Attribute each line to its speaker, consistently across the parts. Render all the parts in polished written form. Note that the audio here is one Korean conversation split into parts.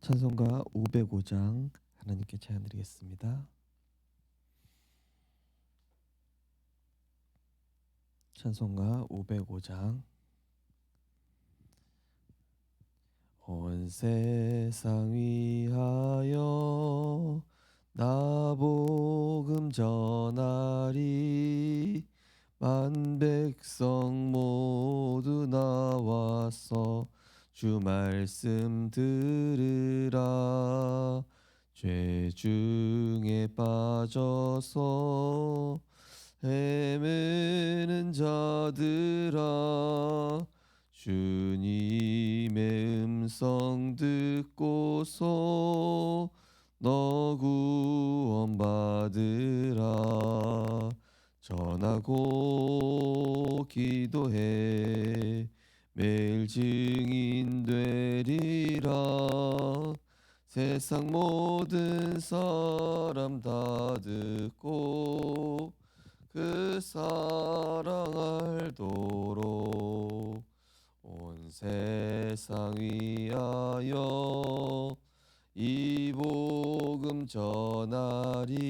Speaker 1: 찬송가 505장 하나님께 찬양드리겠습니다. 찬송가 505장. 온 세상 위하여 나 복음 전하리. 만 백성 모두 나와서 주 말씀 들으라. 죄 중에 빠져서 헤매는 자들아, 주님의 음성 듣고서 너 구원받으라. 전하고 기도해 매일 증인 되리라. 세상 모든 사람 다 듣고 그 사랑 알도록 온 세상 위하여 이 복음 전하리.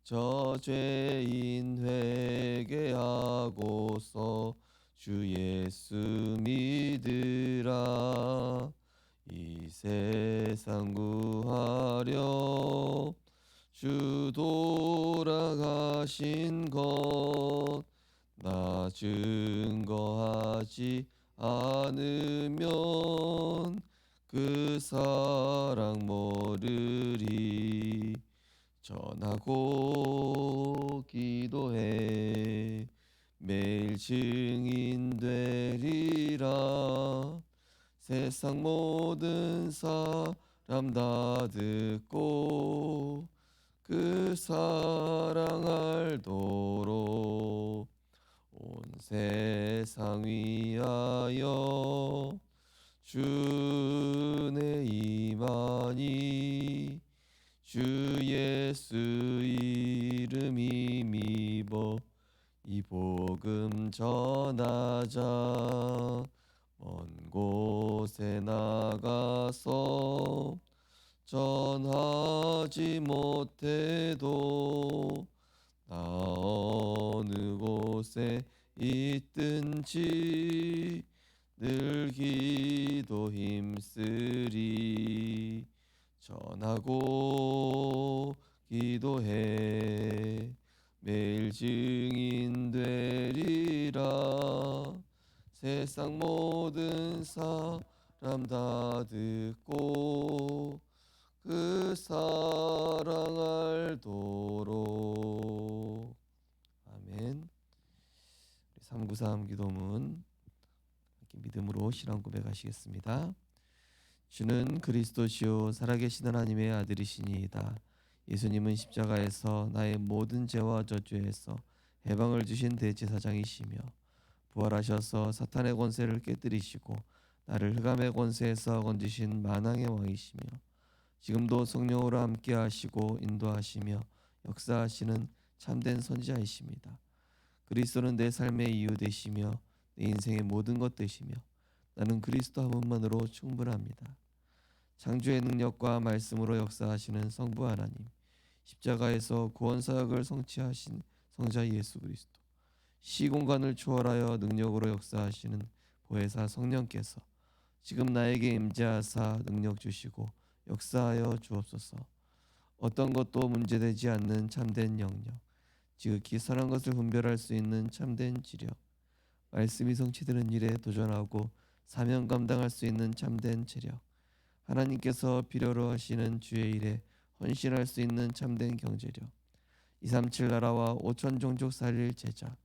Speaker 1: 저 죄인 회개하고서 주 예수 믿으라. 이 세상 구하려 주 돌아가신 것 나 증거하지 않으면 그 사랑 모르리. 전하고 기도해 매일 증인 되리라. 세상 모든 사람 다 듣고 그 사랑 알도록 온 세상 위하여 주의 임하니. 주 예수 이름 힘입어 이 복음 전하자. 먼 곳에 나가서 전하지 못해도 나 어느 곳에 있든지 늘 기도 힘쓰리. 전하고 기도해 매일 증인 되리라. 세상 모든 사람 다 듣고 그 사랑 알도록. 아멘. 393 기도문 믿음으로 신앙 고백하시겠습니다. 주는 그리스도시요 살아계신 하나님의 아들이시니이다. 예수님은 십자가에서 나의 모든 죄와 저주에서 해방을 주신 대제사장이시며 부활하셔서 사탄의 권세를 깨뜨리시고 나를 흑암의 권세에서 건지신 만왕의 왕이시며 지금도 성령으로 함께 하시고 인도하시며 역사하시는 참된 선지자이십니다. 그리스도는 내 삶의 이유 되시며 내 인생의 모든 것 되시며 나는 그리스도 한 분만으로 충분합니다. 창조의 능력과 말씀으로 역사하시는 성부 하나님, 십자가에서 구원사역을 성취하신 성자 예수 그리스도, 시공간을 초월하여 능력으로 역사하시는 보혜사 성령께서 지금 나에게 임재하사 능력 주시고 역사하여 주옵소서. 어떤 것도 문제되지 않는 참된 영역, 지극히 선한 것을 분별할 수 있는 참된 지력, 말씀이 성취되는 일에 도전하고 사명 감당할 수 있는 참된 체력, 하나님께서 필요로 하시는 주의 일에 헌신할 수 있는 참된 경제력, 237 나라와 5천 종족 살릴 제자,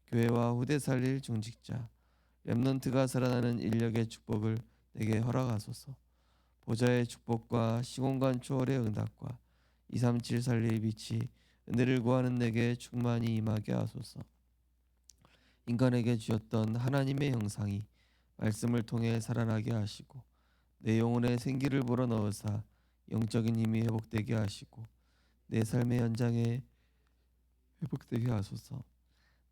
Speaker 1: 교회와 후대 살릴 중직자, 렘넌트가 살아나는 인력의 축복을 내게 허락하소서. 보좌의 축복과 시공간 초월의 응답과 237 살릴 빛이 은혜를 구하는 내게 충만히 임하게 하소서. 인간에게 주었던 하나님의 형상이 말씀을 통해 살아나게 하시고 내 영혼에 생기를 불어넣으사 영적인 힘이 회복되게 하시고 내 삶의 현장에 회복되게 하소서.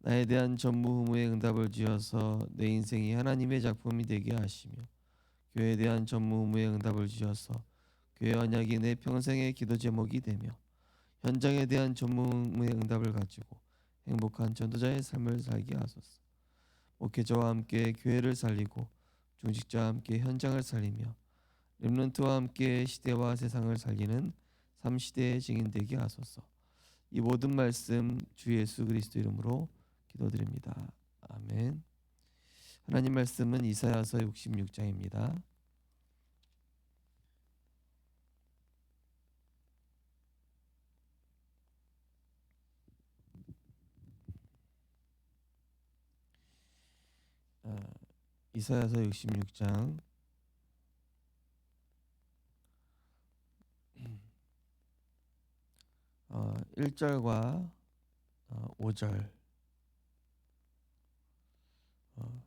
Speaker 1: 나에 대한 전무후무의 응답을 주어서 내 인생이 하나님의 작품이 되게 하시며 교회에 대한 전무후무의 응답을 주셔서 교회 언약이 내 평생의 기도 제목이 되며 현장에 대한 전무후무의 응답을 가지고 행복한 전도자의 삶을 살게 하소서. 목회자와 함께 교회를 살리고 중직자와 함께 현장을 살리며 렘넌트와 함께 시대와 세상을 살리는 3시대의 증인 되게 하소서. 이 모든 말씀 주 예수 그리스도 이름으로 기도드립니다. 아멘. 하나님 말씀은 이사야서 66장입니다. 이사야서 66장 1절과 5절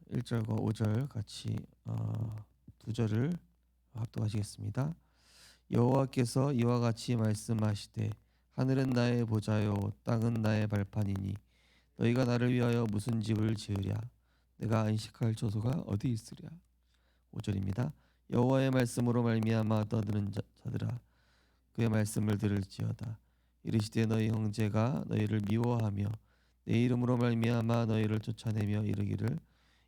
Speaker 1: 1절과 5절 같이 두 절을 합독하시겠습니다. 여호와께서 이와 같이 말씀하시되 하늘은 나의 보좌요 땅은 나의 발판이니 너희가 나를 위하여 무슨 집을 지으랴 내가 안식할 처소가 어디 있으랴. 5절입니다. 여호와의 말씀으로 말미암아 떠드는 자들아 그의 말씀을 들을지어다. 이르시되 너희 형제가 너희를 미워하며 내 이름으로 말미암아 너희를 쫓아내며 이르기를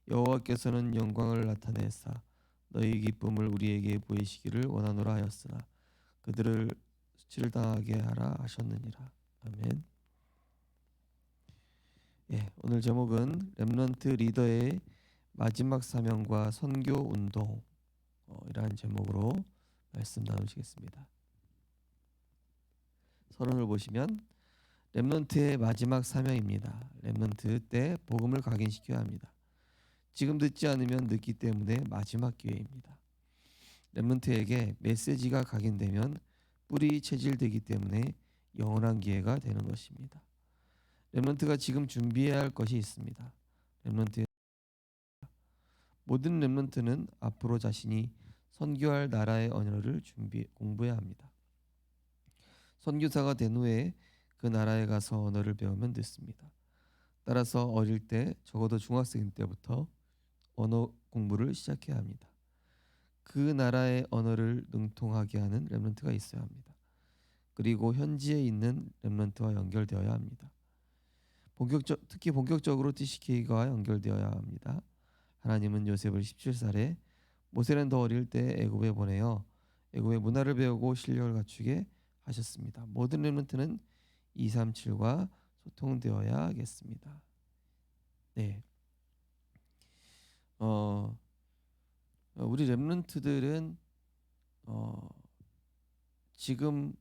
Speaker 1: 여호와께서는 영광을 나타내사 너희 기쁨을 우리에게 보이시기를 원하노라 하였으나 그들을 수치를 당하게 하라 하셨느니라. 아멘. 오늘 제목은 렘넌트 리더의 마지막 사명과 선교 운동 이라는 제목으로 말씀 나누시겠습니다. 서론을 보시면 렘넌트의 마지막 사명입니다. 렘넌트 때 복음을 각인시켜야 합니다. 지금 듣지 않으면 늦기 때문에 마지막 기회입니다. 렘넌트에게 메시지가 각인되면 뿔이 체질되기 때문에 영원한 기회가 되는 것입니다. 렘넌트가 지금 준비해야 할 것이 있습니다. 모든 렘넌트는 앞으로 자신이 선교할 나라의 언어를 공부해야 합니다. 선교사가 된 후에 그 나라에 가서 언어를 배우면 됐습니다. 따라서 어릴 때 적어도 중학생 때부터 언어 공부를 시작해야 합니다. 그 나라의 언어를 능통하게 하는 렘넌트가 있어야 합니다. 그리고 현지에 있는 렘넌트와 연결되어야 합니다. 특히 본격적으로 TCK와 연결되어야 합니다. 하나님은 요셉을 17살에 모세는 더 어릴 때 애굽에 보내어 애굽의 문화를 배우고 실력을 갖추게 하셨습니다. 모든 렘넌트는 237과 소통되어야 하겠습니다. 네. 우리 렘넌트들은 지금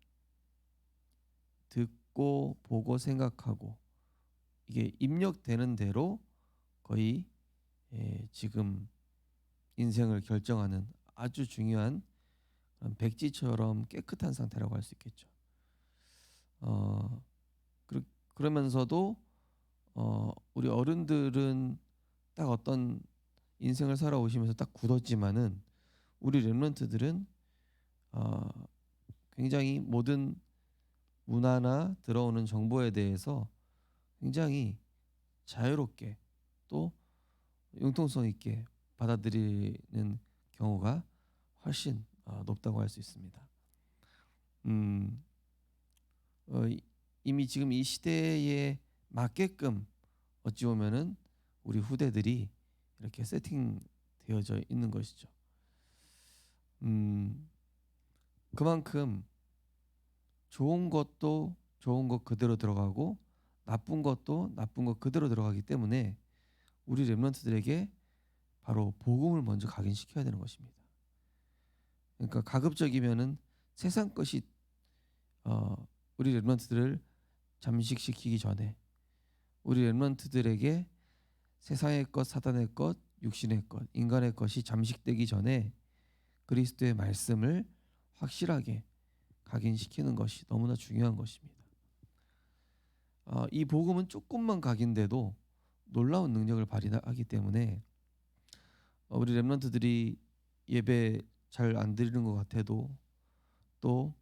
Speaker 1: 듣고 보고 생각하고 이게 입력되는 대로 거의 지금 인생을 결정하는 아주 중요한 백지처럼 깨끗한 상태라고 할 수 있겠죠. 그러면서도 우리 어른들은 딱 어떤 인생을 살아오시면서 딱 굳었지만은 우리 렘넌트들은 굉장히 모든 문화나 들어오는 정보에 대해서 굉장히 자유롭게 또 융통성 있게 받아들이는 경우가 훨씬 높다고 할 수 있습니다. 이미 지금 이 시대에 맞게끔 어찌 보면은 우리 후대들이 이렇게 세팅되어져 있는 것이죠. 그만큼 좋은 것도 좋은 것 그대로 들어가고 나쁜 것도 나쁜 것 그대로 들어가기 때문에 우리 렘넌트들에게 바로 복음을 먼저 각인시켜야 되는 것입니다. 그러니까 가급적이면은 세상 것이 우리 렘넌트들을 잠식시키기 전에 우리 렘넌트들에게 세상의 것, 사단의 것, 육신의 것, 인간의 것이 잠식되기 전에 그리스도의 말씀을 확실하게 각인시키는 것이 너무나 중요한 것입니다. 이 복음은 조금만 각인돼도 놀라운 능력을 발휘하기 때문에 우리 렘넌트들이 예배 잘 안 드리는 것 같아도 또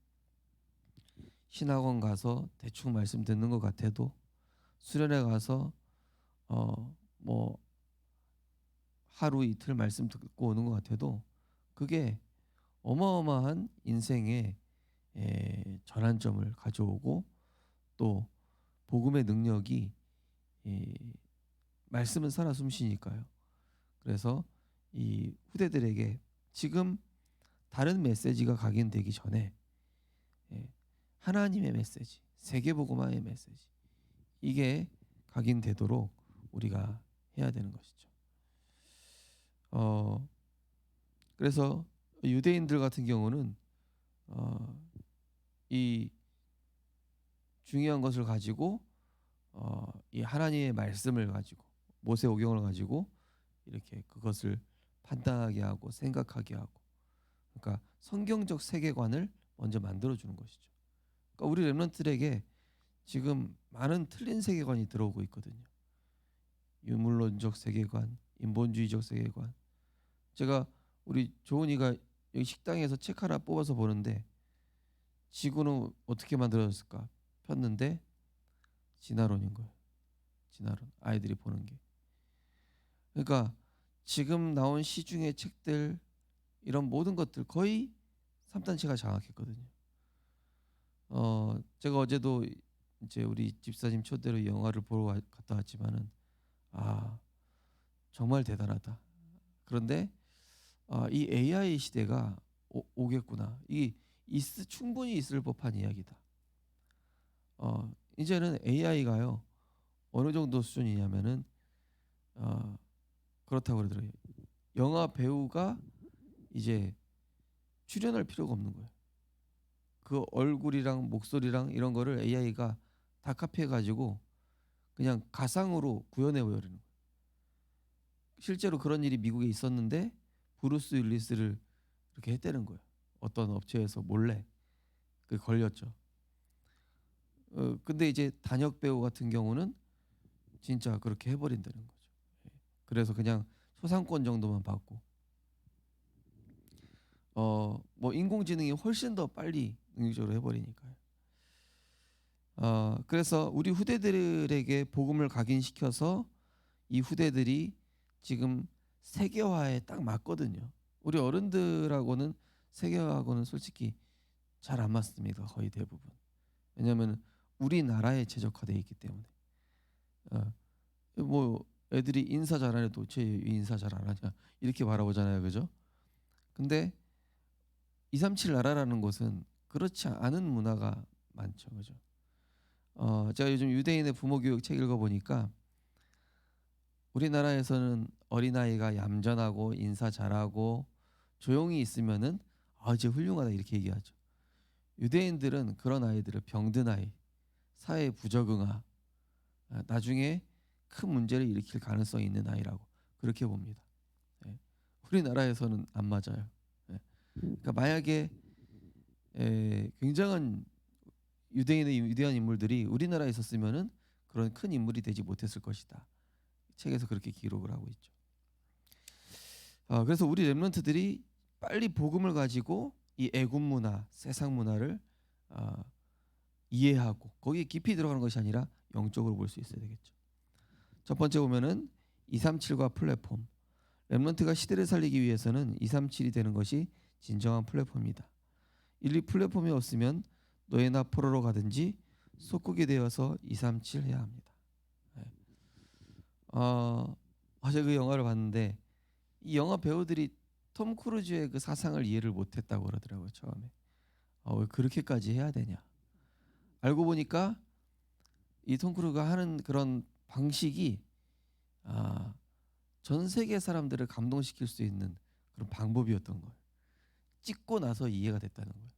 Speaker 1: 신학원 가서 대충 말씀 듣는 것 같아도 수련회 가서 뭐 하루 이틀 말씀 듣고 오는 것 같아도 그게 어마어마한 인생의 전환점을 가져오고 또 복음의 능력이 말씀은 살아 숨쉬니까요. 그래서 이 후대들에게 지금 다른 메시지가 각인되기 전에 하나님의 메시지, 세계복음화의 메시지 이게 각인되도록 우리가 해야 되는 것이죠. 그래서 유대인들 같은 경우는 이 중요한 것을 가지고 이 하나님의 말씀을 가지고 모세오경을 가지고 이렇게 그것을 판단하게 하고 생각하게 하고, 그러니까 성경적 세계관을 먼저 만들어 주는 것이죠. 그러니까 우리 렘넌트들에게 지금 많은 틀린 세계관이 들어오고 있거든요. 유물론적 세계관, 인본주의적 세계관. 제가 우리 조은이가 여기 식당에서 책 하나 뽑아서 보는데 지구는 어떻게 만들어졌을까 폈는데 진화론인 거예요. 진화론. 아이들이 보는 게. 그러니까 지금 나온 시중의 책들 이런 모든 것들 거의 3단체가 장악했거든요. 제가 어제도 이제 우리 집사님 초대로 영화를 보러 갔다 왔지만은 정말 대단하다. 그런데 이 AI 시대가 오겠구나. 충분히 있을 법한 이야기다. 이제는 AI가요 어느 정도 수준이냐면은 그렇다고 그러더라고요. 영화 배우가 이제 출연할 필요가 없는 거예요. 그 얼굴이랑 목소리랑 이런 거를 AI가 다 카피해가지고 그냥 가상으로 구현해 버리는 거예요. 실제로 그런 일이 미국에 있었는데 브루스 윌리스를 이렇게 했다는 거예요. 어떤 업체에서 몰래 그 걸렸죠. 근데 이제 단역 배우 같은 경우는 진짜 그렇게 해버린다는 거죠. 그래서 그냥 소상권 정도만 받고, 뭐 인공지능이 훨씬 더 빨리 능력적으로 해버리니까요. 그래서 우리 후대들에게 복음을 각인시켜서 이 후대들이 지금 세계화에 딱 맞거든요. 우리 어른들하고는 세계화하고는 솔직히 잘 안 맞습니다. 거의 대부분. 왜냐하면 우리나라에 최적화되어 있기 때문에. 뭐 애들이 인사 잘하는데 도대체 인사 잘 안 하냐 이렇게 바라보잖아요, 그죠? 근데 237 나라라는 곳은 그렇지 않은 문화가 많죠, 그죠? 제가 요즘 유대인의 부모 교육 책 읽어보니까 우리나라에서는 어린아이가 얌전하고 인사 잘하고 조용히 있으면은 이제 훌륭하다 이렇게 얘기하죠. 유대인들은 그런 아이들을 병든 아이, 사회 부적응아, 나중에 큰 문제를 일으킬 가능성이 있는 아이라고 그렇게 봅니다. 우리나라에서는 안 맞아요. 그러니까 만약에 굉장한 유대인의 위대한 인물들이 우리나라에 있었으면은 그런 큰 인물이 되지 못했을 것이다. 책에서 그렇게 기록을 하고 있죠. 그래서 우리 렘넌트들이 빨리 복음을 가지고 이 애굽 문화, 세상 문화를 이해하고 거기에 깊이 들어가는 것이 아니라 영적으로 볼 수 있어야 되겠죠. 첫 번째 보면은 237과 플랫폼. 렘넌트가 시대를 살리기 위해서는 237이 되는 것이 진정한 플랫폼이다. 이 플랫폼이 없으면 노예나 포로로 가든지 속국이 되어서 237 해야 합니다. 어제 그 영화를 봤는데 이 영화 배우들이 톰 크루즈의 그 사상을 이해를 못했다고 그러더라고요, 처음에. 왜 그렇게까지 해야 되냐. 알고 보니까 이 톰 크루즈가 하는 그런 방식이 전 세계 사람들을 감동시킬 수 있는 그런 방법이었던 거예요. 찍고 나서 이해가 됐다는 거예요.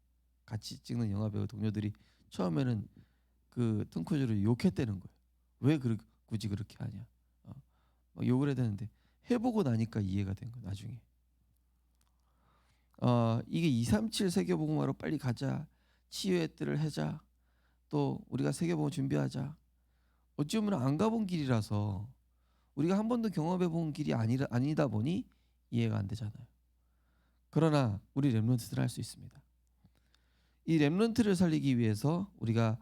Speaker 1: 같이 찍는 영화 배우 동료들이 처음에는 그 톰 크루즈를 욕했다는 거예요. 왜 굳이 그렇게 하냐. 막 욕을 해야 되는데 해보고 나니까 이해가 된 거예요. 나중에. 이게 237 세계복음화로 빨리 가자. 치유의 뜰을 하자. 또 우리가 세계복음 준비하자. 어찌 보면 안 가본 길이라서 우리가 한 번도 경험해 본 길이 아니다 보니 이해가 안 되잖아요. 그러나 우리 렘넌트들은 할 수 있습니다. 이 렘넌트를 살리기 위해서 우리가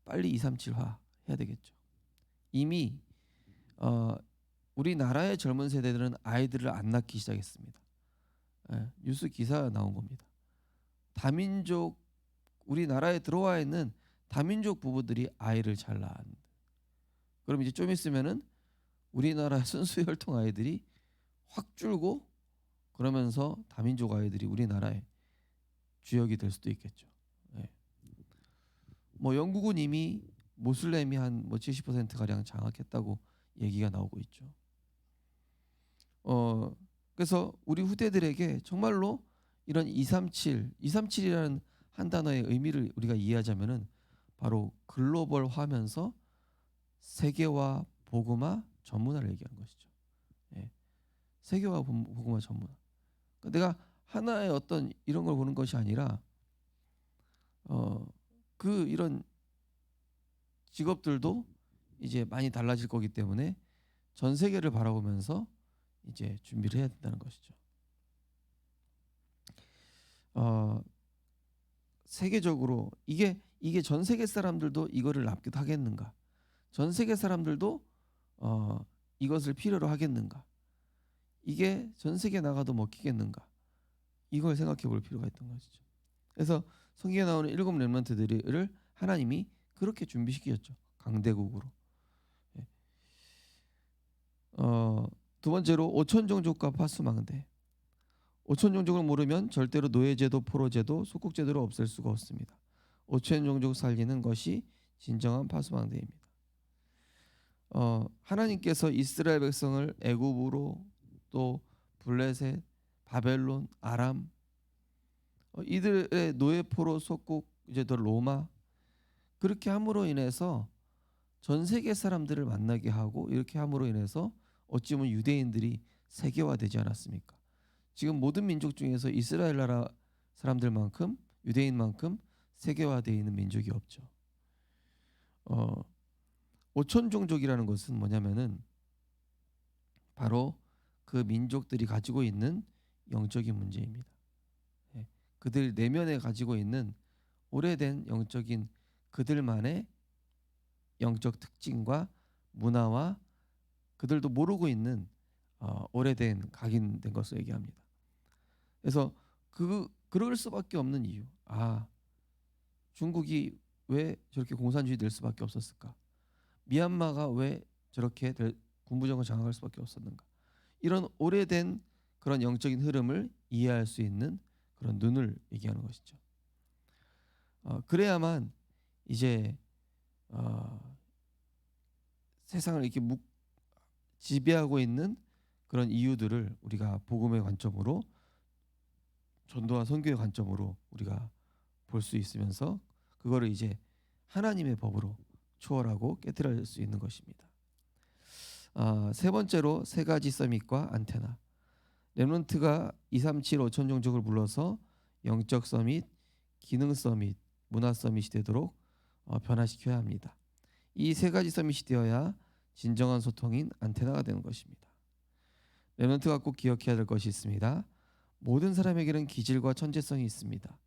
Speaker 1: 빨리 237화 해야 되겠죠. 이미 우리나라의 젊은 세대들은 아이들을 안 낳기 시작했습니다. 뉴스 기사 나온 겁니다. 다민족 우리나라에 들어와 있는 다민족 부부들이 아이를 잘 낳았는데, 그럼 이제 좀 있으면은 우리나라 순수 혈통 아이들이 확 줄고 그러면서 다민족 아이들이 우리나라의 주역이 될 수도 있겠죠. 예. 뭐 영국은 이미 모슬렘이 한 뭐 70% 가량 장악했다고 얘기가 나오고 있죠. 그래서 우리 후대들에게 정말로 이런 237이라는 한 단어의 의미를 우리가 이해하자면은 바로 글로벌화면서 세계화 복음화 전문화를 얘기하는 것이죠. 예. 세계화 복음화 전문화. 그러니까 내가 하나의 어떤 이런 걸 보는 것이 아니라 그 이런 직업들도 이제 많이 달라질 거기 때문에 전 세계를 바라보면서 이제 준비를 해야 된다는 것이죠. 세계적으로 이게 전 세계 사람들도 이거를 납득하겠는가? 전 세계 사람들도 이것을 필요로 하겠는가? 이게 전 세계 나가도 먹히겠는가? 이걸 생각해 볼 필요가 있던 것이죠. 그래서 성경에 나오는 7 렘넌트들을 하나님이 그렇게 준비시켰죠. 강대국으로. 예. 두 번째로 5천 종족과 파수망대. 5천 종족을 모르면 절대로 노예제도, 포로제도, 속국제도를 없앨 수가 없습니다. 5천 종족 살리는 것이 진정한 파수망대입니다. 하나님께서 이스라엘 백성을 애굽으로 또 블레셋, 바벨론, 아람 이들의 노예, 포로, 속국 이제 또 로마 그렇게 함으로 인해서 전 세계 사람들을 만나게 하고 이렇게 함으로 인해서 어찌 보면 유대인들이 세계화되지 않았습니까? 지금 모든 민족 중에서 이스라엘 나라 사람들만큼 유대인만큼 세계화되어 있는 민족이 없죠. 5천 종족이라는 것은 뭐냐면은 바로 그 민족들이 가지고 있는 영적인 문제입니다. 그들 내면에 가지고 있는 오래된 영적인 그들만의 영적 특징과 문화와 그들도 모르고 있는 오래된 각인된 것을 얘기합니다. 그래서 그럴 수밖에 없는 이유. 중국이 왜 저렇게 공산주의 될 수밖에 없었을까? 미얀마가 왜 저렇게 군부정을 장악할 수밖에 없었는가? 이런 오래된 그런 영적인 흐름을 이해할 수 있는 그런 눈을 얘기하는 것이죠. 그래야만 이제 세상을 이렇게 지배하고 있는 그런 이유들을 우리가 복음의 관점으로 전도와 선교의 관점으로 우리가 볼 수 있으면서 그거를 이제 하나님의 법으로 초월하고 깨뜨릴 수 있는 것입니다. 세 번째로 세 가지 서밋과 안테나. 렘넌트가 237 5천 종족을 불러서 영적 서밋, 기능 서밋, 문화 서밋이 되도록 변화시켜야 합니다. 이 세 가지 서밋이 되어야 진정한 소통인 안테나가 되는 것입니다. 렘넌트가 꼭 기억해야 될 것이 있습니다. 모든 사람에게는 기질과 천재성이 있습니다.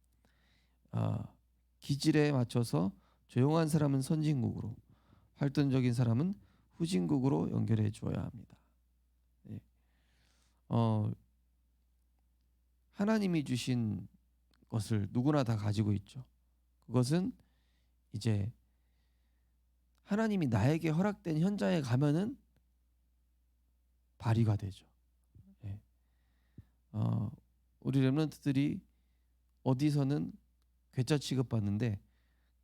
Speaker 1: 기질에 맞춰서 조용한 사람은 선진국으로, 활동적인 사람은 후진국으로 연결해 주어야 합니다. 네. 하나님이 주신 것을 누구나 다 가지고 있죠. 그것은 이제 하나님이 나에게 허락된 현장에 가면은 발휘가 되죠. 네. 우리 렘넌트들이 어디서는 괴짜 취급받는데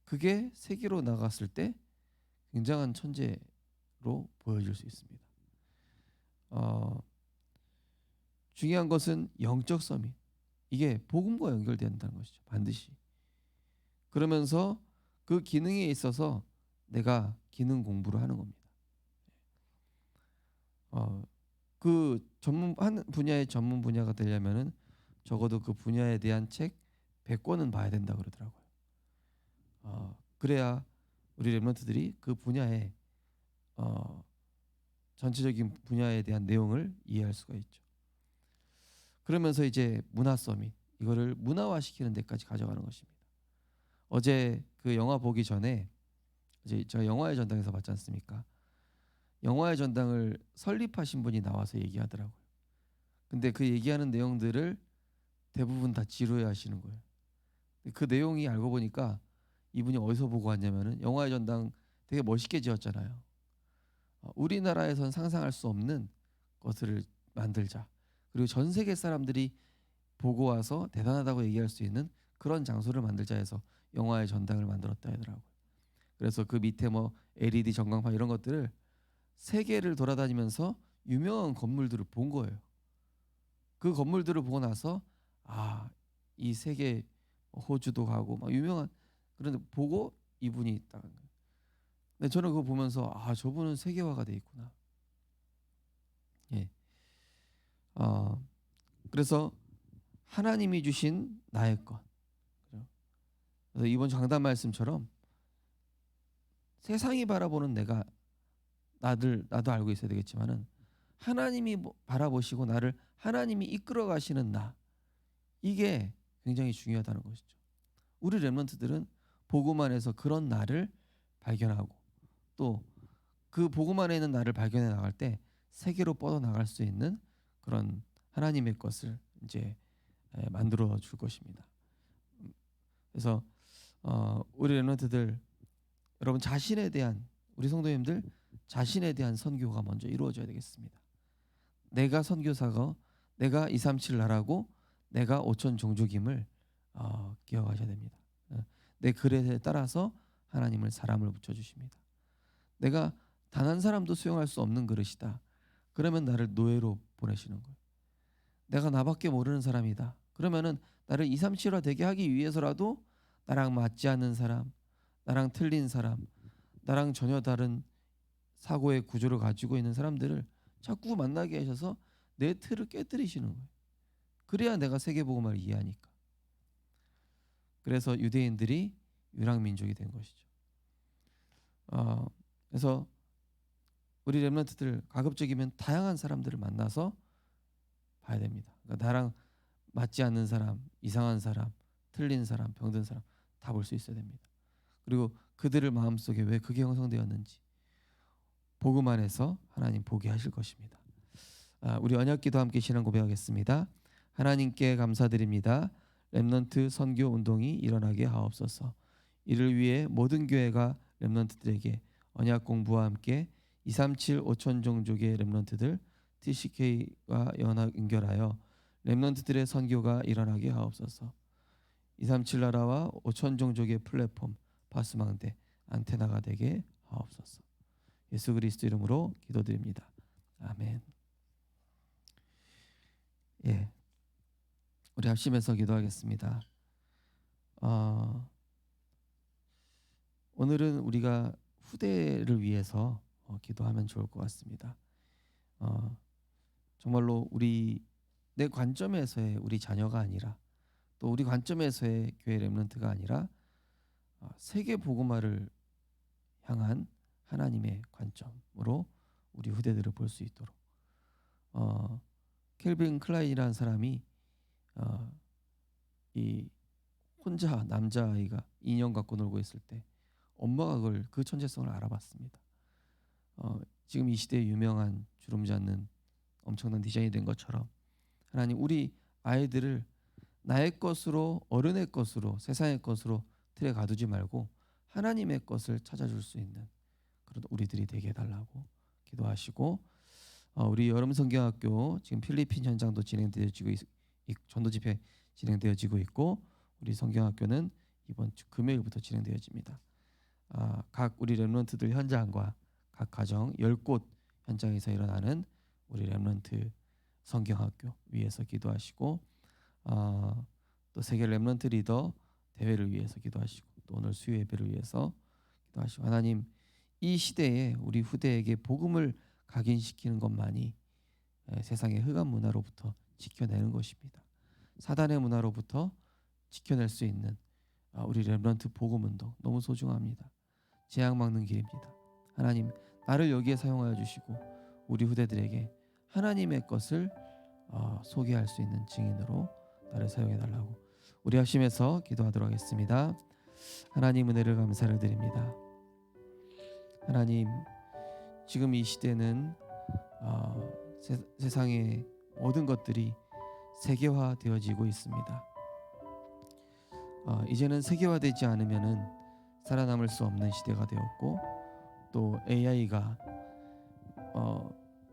Speaker 1: 그게 세계로 나갔을 때 굉장한 천재로 보여질 수 있습니다. 중요한 것은 영적 서밋. 이게 복음과 연결된다는 것이죠. 반드시. 그러면서 그 기능에 있어서 내가 기능 공부를 하는 겁니다. 그 한 분야의 전문 분야가 되려면은 적어도 그 분야에 대한 책 100권은 봐야 된다 그러더라고요. 그래야 우리 렘넌트들이 그 분야에 전체적인 분야에 대한 내용을 이해할 수가 있죠. 그러면서 이제 문화 서밋 이거를 문화화시키는 데까지 가져가는 것입니다. 어제 그 영화 보기 전에 이제 제가 영화의 전당에서 봤지 않습니까? 영화의 전당을 설립하신 분이 나와서 얘기하더라고요. 근데 그 얘기하는 내용들을 대부분 다 지루해 하시는 거예요. 그 내용이 알고 보니까 이분이 어디서 보고 왔냐면은 영화의 전당 되게 멋있게 지었잖아요. 우리나라에선 상상할 수 없는 것을 만들자. 그리고 전 세계 사람들이 보고 와서 대단하다고 얘기할 수 있는 그런 장소를 만들자 해서 영화의 전당을 만들었다 하더라고요. 그래서 그 밑에 뭐 LED 전광판 이런 것들을 세계를 돌아다니면서 유명한 건물들을 본 거예요. 그 건물들을 보고 나서 이 세계 호주도 가고 막 유명한 그런데 보고 이분이 있다. 근데 저는 그거 보면서 저분은 세계화가 돼 있구나. 예. 그래서 하나님이 주신 나의 것. 그래서 이번 장단 말씀처럼 세상이 바라보는 내가 나도 알고 있어야 되겠지만은 하나님이 바라보시고 나를 하나님이 이끌어 가시는 나 이게 굉장히 중요하다는 것이죠. 우리 렘넌트들은 복음 안에서 그런 나를 발견하고 또 그 복음 안에 있는 나를 발견해 나갈 때 세계로 뻗어 나갈 수 있는 그런 하나님의 것을 이제 만들어 줄 것입니다. 그래서 우리 렘넌트들 여러분 자신에 대한 우리 성도님들 자신에 대한 선교가 먼저 이루어져야 되겠습니다. 내가 선교사가 내가 237 나라고 내가 5천 종족임을 기억하셔야 됩니다. 내 그릇에 따라서 하나님을 사람을 붙여주십니다. 내가 단 한 사람도 수용할 수 없는 그릇이다. 그러면 나를 노예로 보내시는 거예요. 내가 나밖에 모르는 사람이다. 그러면은 나를 237화 되게 하기 위해서라도 나랑 맞지 않는 사람, 나랑 틀린 사람, 나랑 전혀 다른 사고의 구조를 가지고 있는 사람들을 자꾸 만나게 하셔서 내 틀을 깨뜨리시는 거예요. 그래야 내가 세계복음을 이해하니까. 그래서 유대인들이 유랑민족이 된 것이죠. 그래서 우리 렘넌트들 가급적이면 다양한 사람들을 만나서 봐야 됩니다. 그러니까 나랑 맞지 않는 사람, 이상한 사람, 틀린 사람, 병든 사람 다 볼 수 있어야 됩니다. 그리고 그들을 마음속에 왜 그게 형성되었는지 복음 안에서 하나님 보게 하실 것입니다. 우리 언약기도 함께 신앙 고백하겠습니다. 하나님께 감사드립니다. 렘넌트 선교 운동이 일어나게 하옵소서. 이를 위해 모든 교회가 렘넌트들에게 언약 공부와 함께 237 5천 종족의 렘넌트들 TCK와 연합 연결하여 렘넌트들의 선교가 일어나게 하옵소서. 237 나라와 5천 종족의 플랫폼 파스망대 안테나가 되게 하옵소서. 예수 그리스도 이름으로 기도드립니다. 아멘. 예, 우리 합심해서 기도하겠습니다. 오늘은 우리가 후대를 위해서 기도하면 좋을 것 같습니다. 정말로 내 관점에서의 우리 자녀가 아니라 또 우리 관점에서의 교회 렘넌트가 아니라 세계 복음화를 향한 하나님의 관점으로 우리 후대들을 볼 수 있도록 켈빈 클라인이라는 사람이 이 혼자 남자아이가 인형 갖고 놀고 있을 때 엄마가 그 천재성을 알아봤습니다. 지금 이 시대에 유명한 주름 잡는 엄청난 디자인이 된 것처럼 하나님 우리 아이들을 나의 것으로 어른의 것으로 세상의 것으로 틀에 가두지 말고 하나님의 것을 찾아줄 수 있는 그런 우리들이 되게 해달라고 기도하시고 우리 여름 성경학교 지금 필리핀 현장도 진행되어지고 전도 집회 진행되어지고 있고 우리 성경학교는 이번 주 금요일부터 진행되어집니다. 각 우리 렘넌트들 현장과 각 가정 10곳 현장에서 일어나는 우리 렘넌트 성경학교 위해서 기도하시고 또 세계 렘넌트 리더 대회를 위해서 기도하시고 또 오늘 수요 예배를 위해서 기도하시고 하나님 이 시대에 우리 후대에게 복음을 각인시키는 것만이 세상의 흑암 문화로부터 지켜내는 것입니다. 사단의 문화로부터 지켜낼 수 있는 우리 렘넌트 복음 운동 너무 소중합니다. 재앙 막는 길입니다. 하나님 나를 여기에 사용하여 주시고 우리 후대들에게 하나님의 것을 소개할 수 있는 증인으로 나를 사용해 달라고 우리 합심해서 기도하도록 하겠습니다. 하나님 은혜를 감사를 드립니다. 하나님 지금 이 시대는 세상의 모든 것들이 세계화되어지고 있습니다. 이제는 세계화되지 않으면은 살아남을 수 없는 시대가 되었고, 또 AI가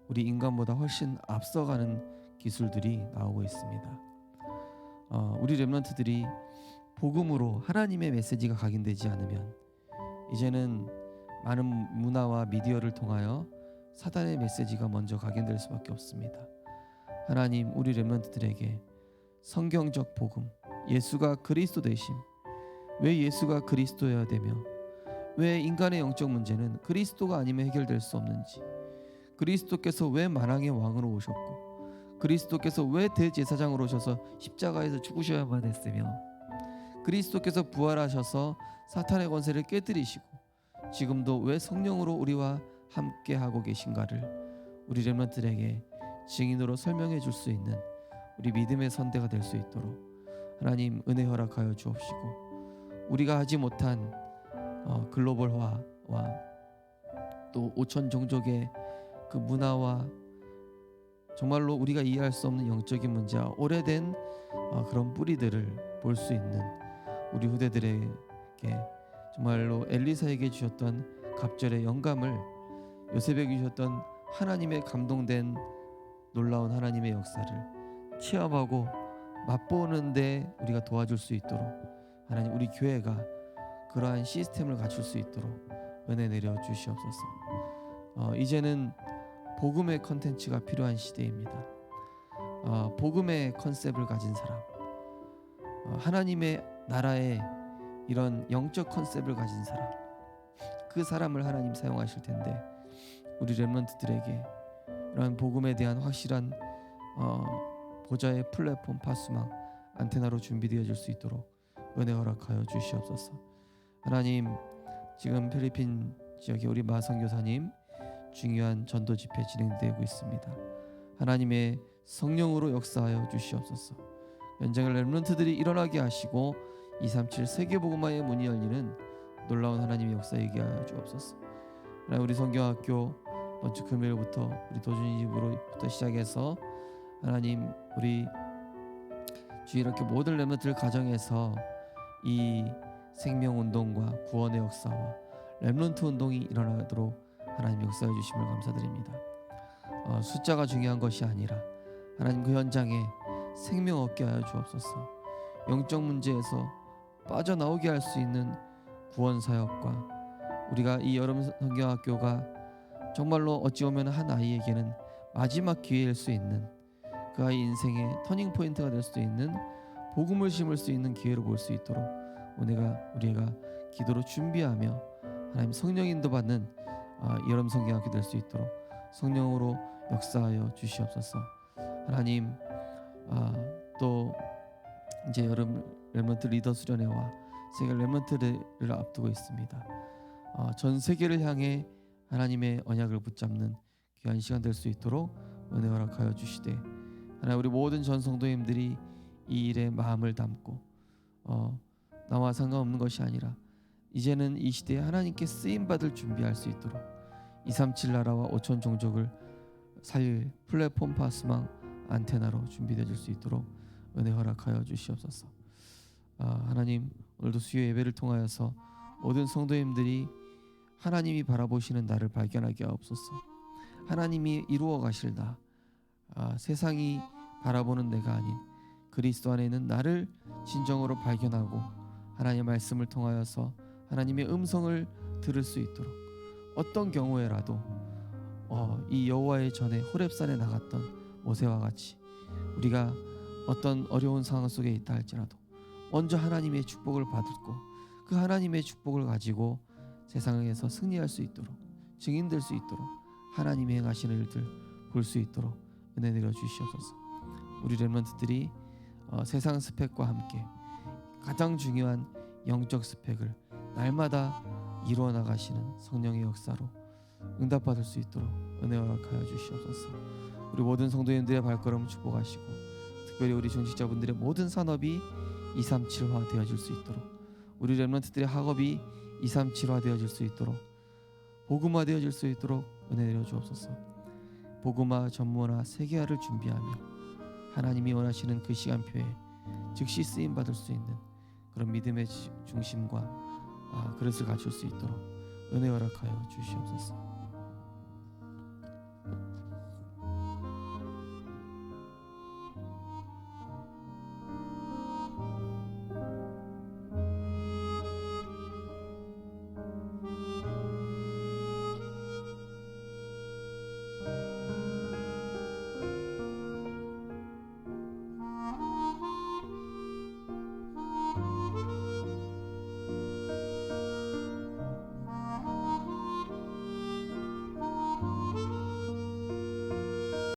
Speaker 1: 우리 인간보다 훨씬 앞서가는 기술들이 나오고 있습니다. 우리 렘넌트들이 복음으로 하나님의 메시지가 각인되지 않으면 이제는 많은 문화와 미디어를 통하여 사단의 메시지가 먼저 각인될 수밖에 없습니다. 하나님, 우리 렘넌트들에게 성경적 복음, 예수가 그리스도 되심, 왜 예수가 그리스도여야 되며 왜 인간의 영적 문제는 그리스도가 아니면 해결될 수 없는지, 그리스도께서 왜 만왕의 왕으로 오셨고 그리스도께서 왜 대제사장으로 오셔서 십자가에서 죽으셔야만 했으며 그리스도께서 부활하셔서 사탄의 권세를 깨뜨리시고 지금도 왜 성령으로 우리와 함께 하고 계신가를 우리 렘넌트들에게 증인으로 설명해 줄 수 있는 우리 믿음의 선대가 될 수 있도록 하나님 은혜 허락하여 주옵시고, 우리가 하지 못한 글로벌화와 또 5천 종족의 그 문화와 정말로 우리가 이해할 수 없는 영적인 문제와 오래된 그런 뿌리들을 볼 수 있는 우리 후대들에게 정말로 엘리사에게 주셨던 갑절의 영감을, 요셉에게 주셨던 하나님의 감동된 놀라운 하나님의 역사를 체험하고 맛보는데 우리가 도와줄 수 있도록 하나님, 우리 교회가 그러한 시스템을 갖출 수 있도록 은혜 내려 주시옵소서. 이제는 복음의 컨텐츠가 필요한 시대입니다. 복음의 컨셉을 가진 사람, 하나님의 나라의 이런 영적 컨셉을 가진 사람, 그 사람을 하나님 사용하실 텐데 우리 렘넌트들에게 이런 복음에 대한 확실한 보좌의 플랫폼, 파수망, 안테나로 준비되어질 수 있도록 은혜 허락하여 주시옵소서. 하나님, 지금 필리핀 지역에 우리 마선교사님 중요한 전도 집회 진행되고 있습니다. 하나님의 성령으로 역사하여 주시옵소서. 현장의 렘넌트들이 일어나게 하시고 237 세계복음화의 문이 열리는 놀라운 하나님의 역사 얘기하여 주옵소서. 하나님, 우리 성경학교 번주 금요일부터 우리 도준이 집으로부터 시작해서 하나님, 우리 주일 이렇게 모든 렘넌트들 가정에서 이 생명운동과 구원의 역사와 렘넌트 운동이 일어나도록 하나님 역사해 주심을 감사드립니다. 숫자가 중요한 것이 아니라 하나님, 그 현장에 생명 얻게 하여 주옵소서. 영적 문제에서 빠져나오게 할 수 있는 구원 사역과 우리가 이 여름 성경학교가 정말로 어찌 보면 한 아이에게는 마지막 기회일 수 있는, 그 아이 인생의 터닝 포인트가 될 수도 있는 복음을 심을 수 있는 기회로 볼 수 있도록 우리가 기도로 준비하며 하나님 성령 인도 받는 여름 성경학교 될 수 있도록 성령으로 역사하여 주시옵소서. 하나님, 또 이제 여름 렘넌트 리더 수련회와 세계 렘넌트를 앞두고 있습니다. 전 세계를 향해 하나님의 언약을 붙잡는 귀한 시간 될 수 있도록 은혜 허락하여 주시되, 하나님, 우리 모든 전 성도님들이 이 일에 마음을 담고 나와 상관없는 것이 아니라 이제는 이 시대에 하나님께 쓰임받을 준비할 수 있도록 237 나라와 5천 종족을 살릴 플랫폼, 파스망, 안테나로 준비되어 줄 수 있도록 은혜 허락하여 주시옵소서. 하나님, 오늘도 수요 예배를 통하여서 모든 성도님들이 하나님이 바라보시는 나를 발견하게 하옵소서. 하나님이 이루어 가실 나, 세상이 바라보는 내가 아닌 그리스도 안에 있는 나를 진정으로 발견하고 하나님의 말씀을 통하여서 하나님의 음성을 들을 수 있도록, 어떤 경우에라도 이 여호와의 전에 호렙산에 나갔던 모세와 같이 우리가 어떤 어려운 상황 속에 있다 할지라도 먼저 하나님의 축복을 받고 그 하나님의 축복을 가지고 세상에서 승리할 수 있도록, 증인될 수 있도록, 하나님이 행하시는 일들 볼 수 있도록 은혜 내려 주시옵소서. 우리 렘넌트들이 세상 스펙과 함께 가장 중요한 영적 스펙을 날마다 이루어 나가시는 성령의 역사로 응답받을 수 있도록 은혜 허락하여 주시옵소서. 우리 모든 성도님들의 발걸음 축복하시고, 특별히 우리 중직자분들의 모든 산업이 237화 되어질 수 있도록, 우리 렘넌트들의 학업이 237화 되어질 수 있도록, 복음화 되어질 수 있도록 은혜 내려 주옵소서. 복음화, 전문화, 세계화를 준비하며 하나님이 원하시는 그 시간표에 즉시 쓰임 받을 수 있는 그런 믿음의 중심과 그릇을 갖출 수 있도록 은혜 허락하여 주시옵소서.